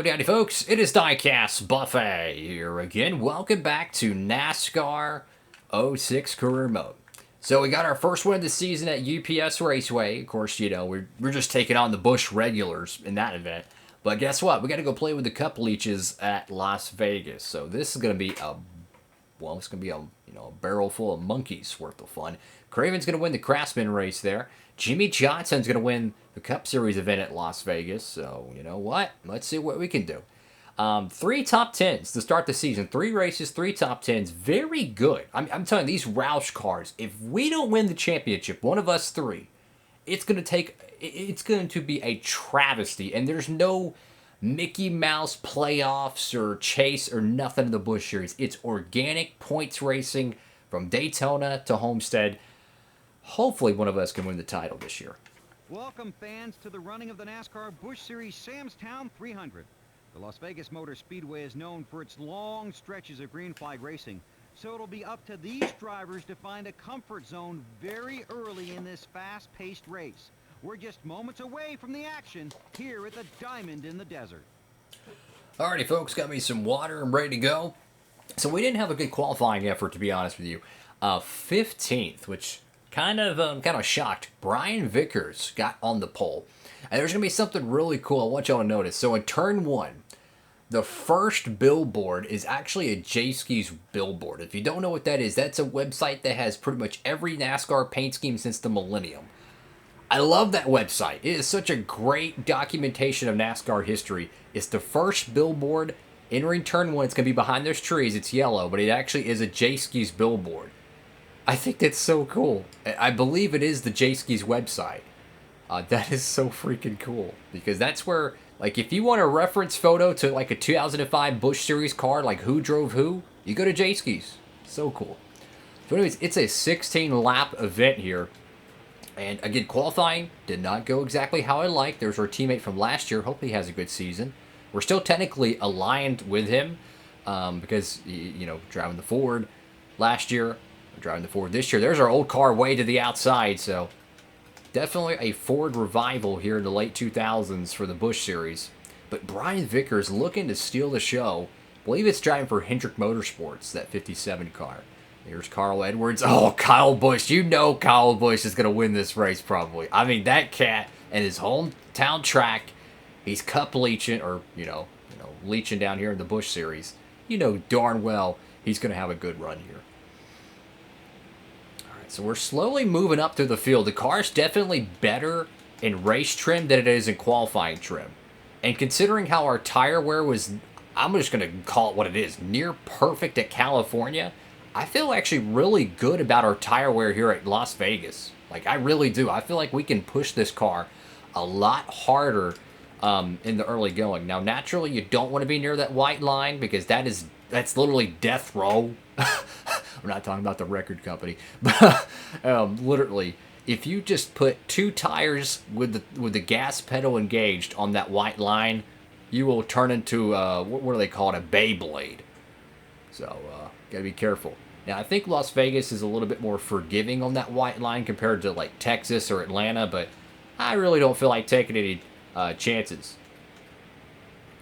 Hello, Daddy folks. It is Diecast Buffet here again. Welcome back to NASCAR '06 Career Mode. So we got our first win of the season at UPS Raceway. Of course, you know, we're just taking on the Busch regulars in that event. But guess what? We got to go play with the Cup Leeches at Las Vegas. So this is going to be it's going to be a barrel full of monkeys worth of fun. Craven's going to win the Craftsman race there. Jimmy Johnson's going to win the Cup Series event at Las Vegas. So, you know what? Let's see what we can do. 3 top 10s to start the season. 3 races, 3 top 10s. Very good. I'm telling you, these Roush cars, if we don't win the championship, one of us 3, it's going to be a travesty. And there's no Mickey Mouse playoffs or chase or nothing in the Busch Series. It's organic points racing from Daytona to Homestead. Hopefully one of us can win the title this year. Welcome, fans, to the running of the NASCAR Busch Series Samstown 300. The Las Vegas Motor Speedway is known for its long stretches of green flag racing, so it'll be up to these drivers to find a comfort zone very early in this fast-paced race. We're just moments away from the action here at the Diamond in the Desert. Alrighty, folks, got me some water. I'm ready to go. So we didn't have a good qualifying effort, to be honest with you. 15th, which kind of shocked. Brian Vickers got on the pole. And there's going to be something really cool I want y'all to notice. So in turn 1, the first billboard is actually a J-Skis billboard. If you don't know what that is, that's a website that has pretty much every NASCAR paint scheme since the millennium. I love that website. It is such a great documentation of NASCAR history. It's the first billboard. Entering turn 1, it's going to be behind those trees. It's yellow, but it actually is a J-Skis billboard. I think that's so cool. I believe it is the J-Skis website. That is so freaking cool. Because that's where, like, if you want a reference photo to, like, a 2005 Busch Series car, like who drove who, you go to J-Skis. So cool. So anyways, it's a 16-lap event here. And again, qualifying did not go exactly how I liked. There's our teammate from last year. Hopefully he has a good season. We're still technically aligned with him because, you know, driving the Ford last year. Driving the Ford this year. There's our old car way to the outside, so definitely a Ford revival here in the late 2000s for the Busch Series. But Brian Vickers looking to steal the show. I believe it's driving for Hendrick Motorsports, that 57 car. Here's Carl Edwards. Oh, Kyle Busch. You know Kyle Busch is going to win this race probably. I mean, that cat and his hometown track, he's cup leeching, or, leeching down here in the Busch Series. You know darn well he's going to have a good run here. So we're slowly moving up through the field. The car's definitely better in race trim than it is in qualifying trim. And considering how our tire wear was, I'm just going to call it what it is, near perfect at California, I feel actually really good about our tire wear here at Las Vegas. Like, I really do. I feel like we can push this car a lot harder in the early going. Now, naturally, you don't want to be near that white line because that's literally death row. We're not talking about the record company, but literally, if you just put 2 tires with the gas pedal engaged on that white line, you will turn into what do they call it, a Beyblade. So gotta be careful. Now I think Las Vegas is a little bit more forgiving on that white line compared to like Texas or Atlanta, but I really don't feel like taking any chances.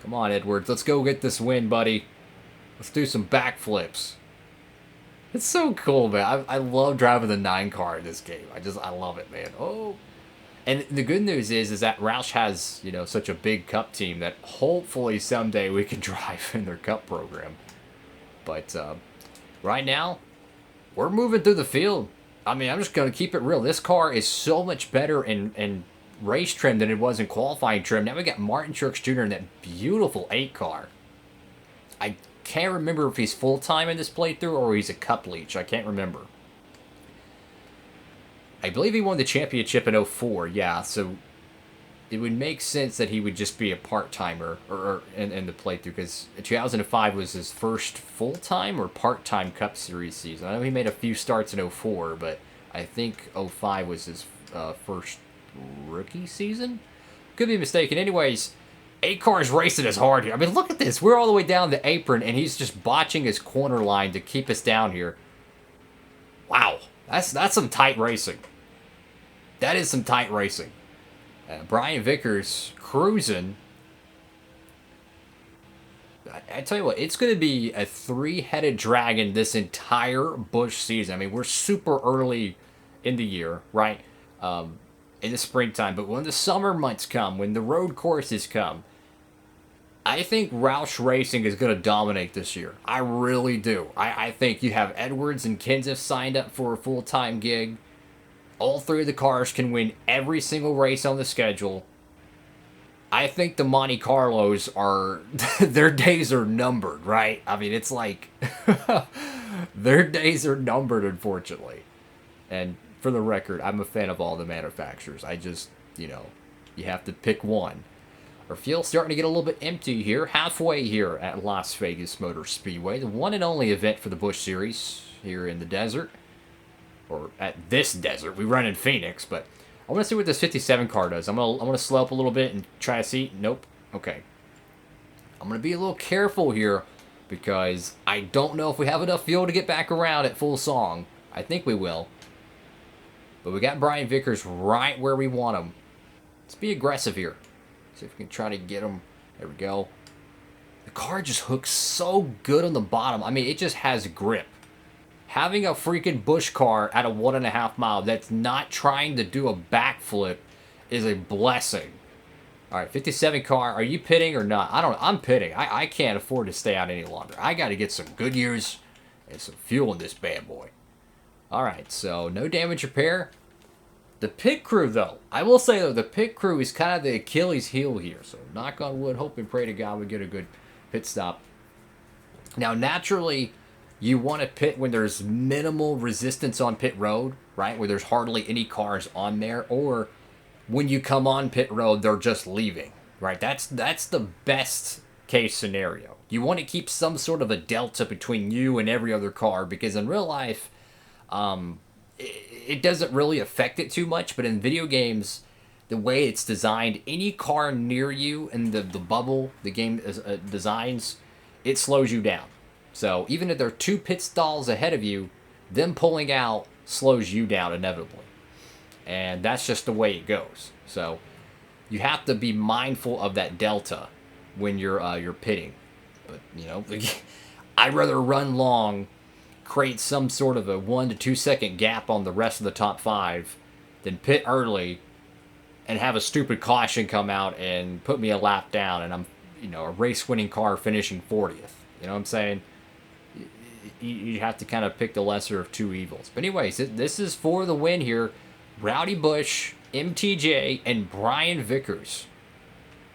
Come on, Edwards, let's go get this win, buddy. Let's do some backflips. It's so cool, man. I love driving the 9 car in this game. I love it, man. Oh. And the good news is that Roush has, such a big cup team that hopefully someday we can drive in their cup program. But right now, we're moving through the field. I mean, I'm just going to keep it real. This car is so much better in race trim than it was in qualifying trim. Now we got Martin Truex Jr. in that beautiful 8 car. I can't remember if he's full-time in this playthrough or he's a cup leech. I can't remember. I believe he won the championship in 04, yeah, so it would make sense that he would just be a part-timer or in the playthrough, because 2005 was his first full-time or part-time Cup Series season. I know he made a few starts in 04, but I think 05 was his first rookie season? Could be mistaken. Anyways, 8 cars racing us hard here. I mean, look at this. We're all the way down the apron, and he's just botching his corner line to keep us down here. Wow. That's some tight racing. That is some tight racing. Brian Vickers cruising. I tell you what, it's going to be a three-headed dragon this entire Busch season. I mean, we're super early in the year, right? In the springtime, but when the summer months come, when the road courses come, I think Roush Racing is going to dominate this year. I really do. I think you have Edwards and Kenseth signed up for a full-time gig. All three of the cars can win every single race on the schedule. I think the Monte Carlos are, their days are numbered, right? I mean, it's like, their days are numbered, unfortunately. And for the record, I'm a fan of all the manufacturers. I just, you have to pick one. Our field's starting to get a little bit empty here, halfway here at Las Vegas Motor Speedway, the one and only event for the Busch Series here in the desert. Or at this desert. We run in Phoenix, but I want to see what this 57 car does. I'm gonna slow up a little bit and try to see. Nope. Okay. I'm gonna be a little careful here because I don't know if we have enough fuel to get back around at full song. I think we will. But we got Brian Vickers right where we want him. Let's be aggressive here. See if we can try to get him. There we go. The car just hooks so good on the bottom. I mean, it just has grip. Having a freaking Busch car at a 1.5 mile that's not trying to do a backflip is a blessing. All right, 57 car, are you pitting or not? I don't know. I'm pitting. I can't afford to stay out any longer. I got to get some good years and some fuel in this bad boy. All right, so no damage repair. The pit crew, though, I will say, though, the pit crew is kind of the Achilles heel here. So knock on wood, hope and pray to God we get a good pit stop. Now, naturally, you want to pit when there's minimal resistance on pit road, right? Where there's hardly any cars on there. Or when you come on pit road, they're just leaving, right? That's the best case scenario. You want to keep some sort of a delta between you and every other car because in real life, it doesn't really affect it too much. But in video games, the way it's designed, any car near you in the bubble the game designs, it slows you down. So even if there are 2 pit stalls ahead of you, them pulling out slows you down inevitably. And that's just the way it goes. So you have to be mindful of that delta when you're pitting. But, I'd rather run long, create some sort of a 1 to 2 second gap on the rest of the top 5 than pit early and have a stupid caution come out and put me a lap down and I'm, a race-winning car finishing 40th. You know what I'm saying? You have to kind of pick the lesser of two evils. But anyways, this is for the win here. Rowdy Busch, MTJ, and Brian Vickers.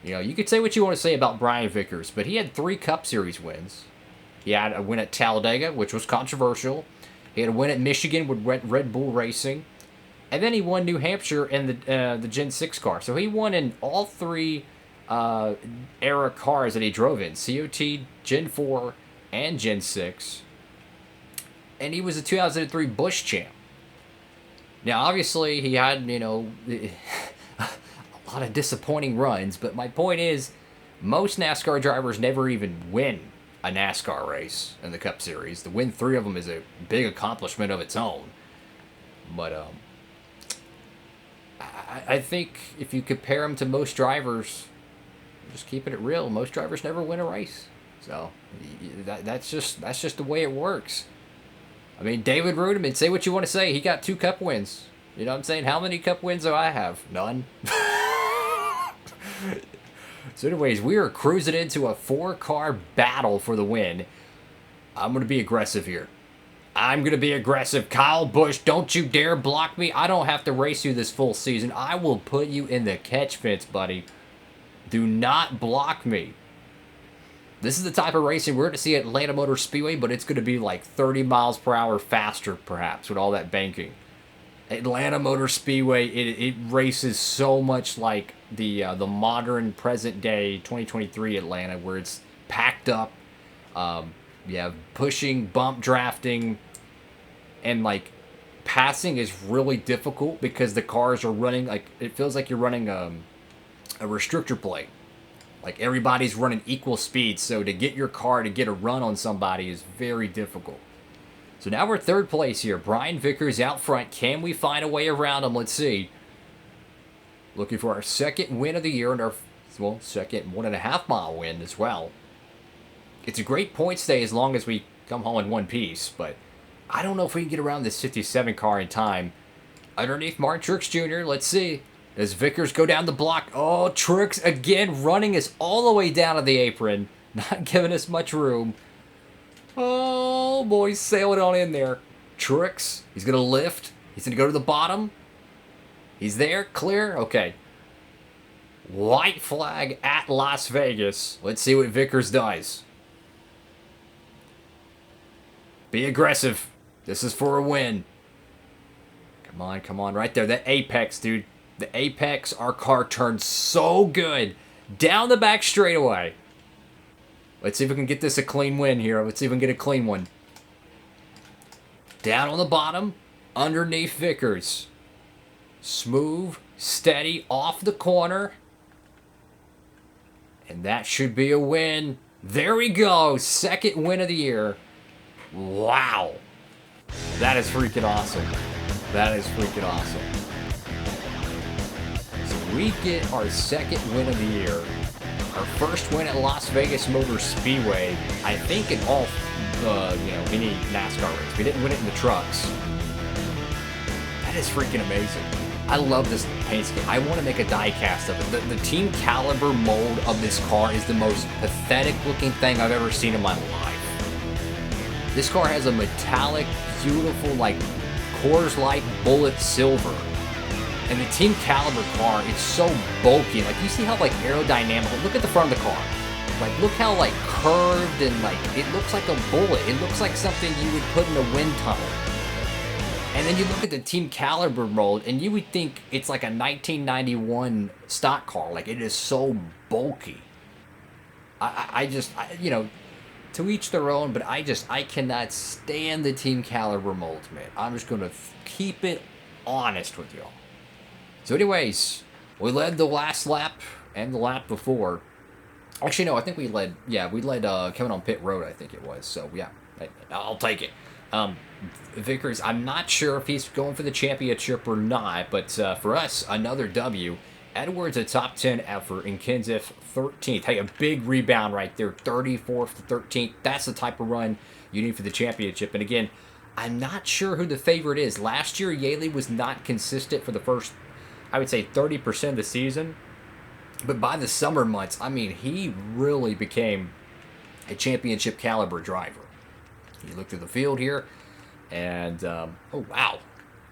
You could say what you want to say about Brian Vickers, but he had 3 Cup Series wins. He had a win at Talladega, which was controversial. He had a win at Michigan with Red Bull Racing. And then he won New Hampshire in the Gen 6 car. So he won in all 3 era cars that he drove in. COT, Gen 4, and Gen 6. And he was a 2003 Busch champ. Now, obviously, he had, a lot of disappointing runs. But my point is, most NASCAR drivers never even win a NASCAR race in the Cup Series. To win 3 of them is a big accomplishment of its own. But I think if you compare him to most drivers, just keeping it real, most drivers never win a race. So that's just the way it works. I mean, David Rudiman, say what you want to say. He got 2 Cup wins. You know what I'm saying? How many Cup wins do I have? None. So anyways, we are cruising into a 4-car battle for the win. I'm going to be aggressive here. I'm going to be aggressive. Kyle Busch, don't you dare block me. I don't have to race you this full season. I will put you in the catch fence, buddy. Do not block me. This is the type of racing we're going to see at Atlanta Motor Speedway, but it's going to be like 30 miles per hour faster, perhaps, with all that banking. Atlanta Motor Speedway, it races so much like the modern present-day 2023 Atlanta, where it's packed up. You have pushing, bump drafting, and like passing is really difficult because the cars are running like it feels like you're running a restrictor plate. Like everybody's running equal speed, so to get your car to get a run on somebody is very difficult. So now we're 3rd place here. Brian Vickers out front. Can we find a way around him? Let's see. Looking for our 2nd win of the year and our second 1.5 mile win as well. it's a great points day as long as we come home in one piece, but I don't know if we can get around this 57 car in time. Underneath Martin Truex Jr., let's see. Does Vickers go down the block? Oh, Truex again running us all the way down to the apron. Not giving us much room. Oh, boy, sailing on in there. Truex, he's going to lift. He's going to go to the bottom. He's there, clear. Okay. White flag at Las Vegas. Let's see what Vickers does. Be aggressive. This is for a win. Come on, right there. That apex, dude. The apex, our car turned so good. Down the back straightaway. Let's see if we can get this a clean win here. Let's see if we can get a clean one. Down on the bottom, underneath Vickers. Smooth, steady, off the corner. And that should be a win. There we go. Second win of the year. Wow. That is freaking awesome. That is freaking awesome. So we get our second win of the year. Our first win at Las Vegas Motor Speedway. I think in all, any NASCAR race. We didn't win it in the trucks. That is freaking amazing. I love this paint scheme. I want to make a die-cast of it. The Team Caliber mold of this car is the most pathetic looking thing I've ever seen in my life. This car has a metallic, beautiful, like Coors Light bullet silver. And the Team Caliber car, it's so bulky. Like, you see how, like, aerodynamic. Look at the front of the car. Like, look how, like, curved and, like, it looks like a bullet. It looks like something you would put in a wind tunnel. And then you look at the Team Caliber mold, and you would think it's like a 1991 stock car. Like, it is so bulky. I just, to each their own, but I cannot stand the Team Caliber molds, man. I'm just going to keep it honest with y'all. So anyways, we led the last lap and the lap before. Actually, no, I think we led coming on pit road, I think it was. So, yeah, I'll take it. Vickers, I'm not sure if he's going for the championship or not, but for us, another W. Edwards, a top 10 effort, and Kenseth, 13th. Hey, a big rebound right there, 34th to 13th. That's the type of run you need for the championship. And again, I'm not sure who the favorite is. Last year, Yaley was not consistent for the first, I would say, 30% of the season. But by the summer months, I mean, he really became a championship caliber driver. You look through the field here, and, oh, wow.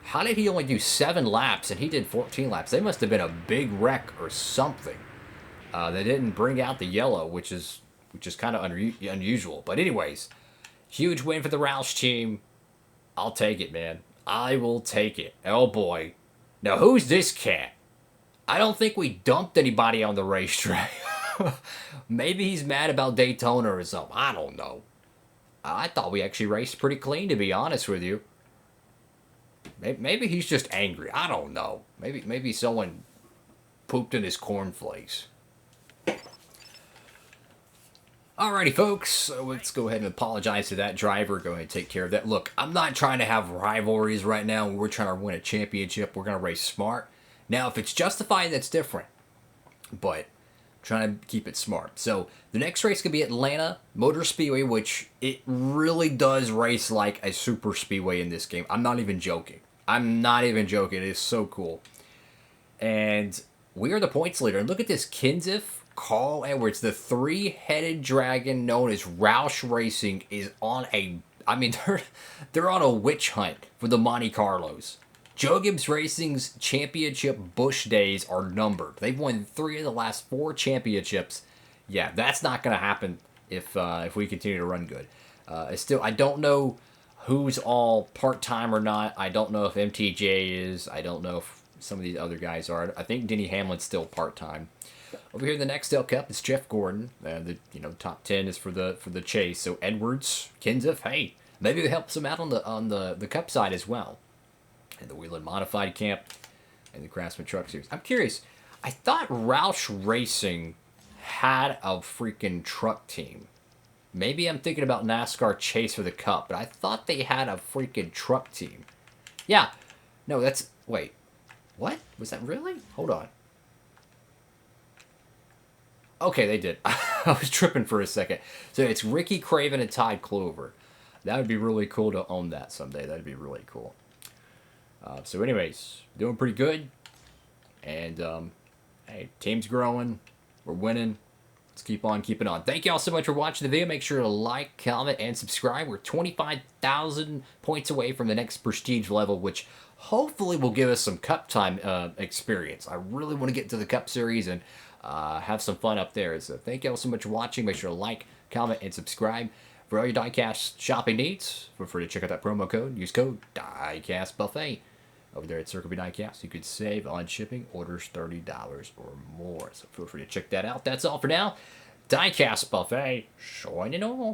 How did he only do 7 laps, and he did 14 laps? They must have been a big wreck or something. They didn't bring out the yellow, which is kind of unusual. But anyways, huge win for the Roush team. I'll take it, man. I will take it. Oh, boy. Now, who's this cat? I don't think we dumped anybody on the racetrack. Maybe he's mad about Daytona or something. I don't know. I thought we actually raced pretty clean, to be honest with you. Maybe he's just angry. I don't know. Maybe someone pooped in his cornflakes. Alrighty, folks. So let's go ahead and apologize to that driver. Go ahead and take care of that. Look, I'm not trying to have rivalries right now. We're trying to win a championship. We're going to race smart. Now, if it's justified, that's different. But trying to keep it smart. So the next race could be Atlanta Motor Speedway, which it really does race like a super speedway in this game. I'm not even joking. It is so cool. And we are the points leader. And look at this. Kenseth, Carl Edwards, the 3-headed dragon known as Roush Racing, is on they're on a witch hunt for the Monte Carlos. Joe Gibbs Racing's championship Busch days are numbered. They've won 3 of the last 4 championships. Yeah, that's not going to happen if we continue to run good. I don't know who's all part-time or not. I don't know if MTJ is. I don't know if some of these other guys are. I think Denny Hamlin's still part-time. Over here in the Nextel Cup, it's Jeff Gordon. The top 10 is for the chase. So Edwards, Kenseth, hey, maybe it helps them out on the Cup side as well. And the Wheeling Modified Camp, and the Craftsman Truck Series. I'm curious. I thought Roush Racing had a freaking truck team. Maybe I'm thinking about NASCAR Chase for the Cup, but I thought they had a freaking truck team. Yeah. No, wait. What? Was that really? Hold on. Okay, they did. I was tripping for a second. So it's Ricky Craven and Tide Clover. That would be really cool to own that someday. That'd be really cool. So anyways, doing pretty good. And, hey, team's growing. We're winning. Let's keep on keeping on. Thank you all so much for watching the video. Make sure to like, comment, and subscribe. We're 25,000 points away from the next prestige level, which hopefully will give us some Cup time experience. I really want to get to the Cup Series and have some fun up there. So thank you all so much for watching. Make sure to like, comment, and subscribe. For all your diecast shopping needs, feel free to check out that promo code. Use code DIECASTBuffet. Over there at Circle B Diecast, you could save on shipping orders $30 or more. So feel free to check that out. That's all for now. Diecast Buffet, signing off.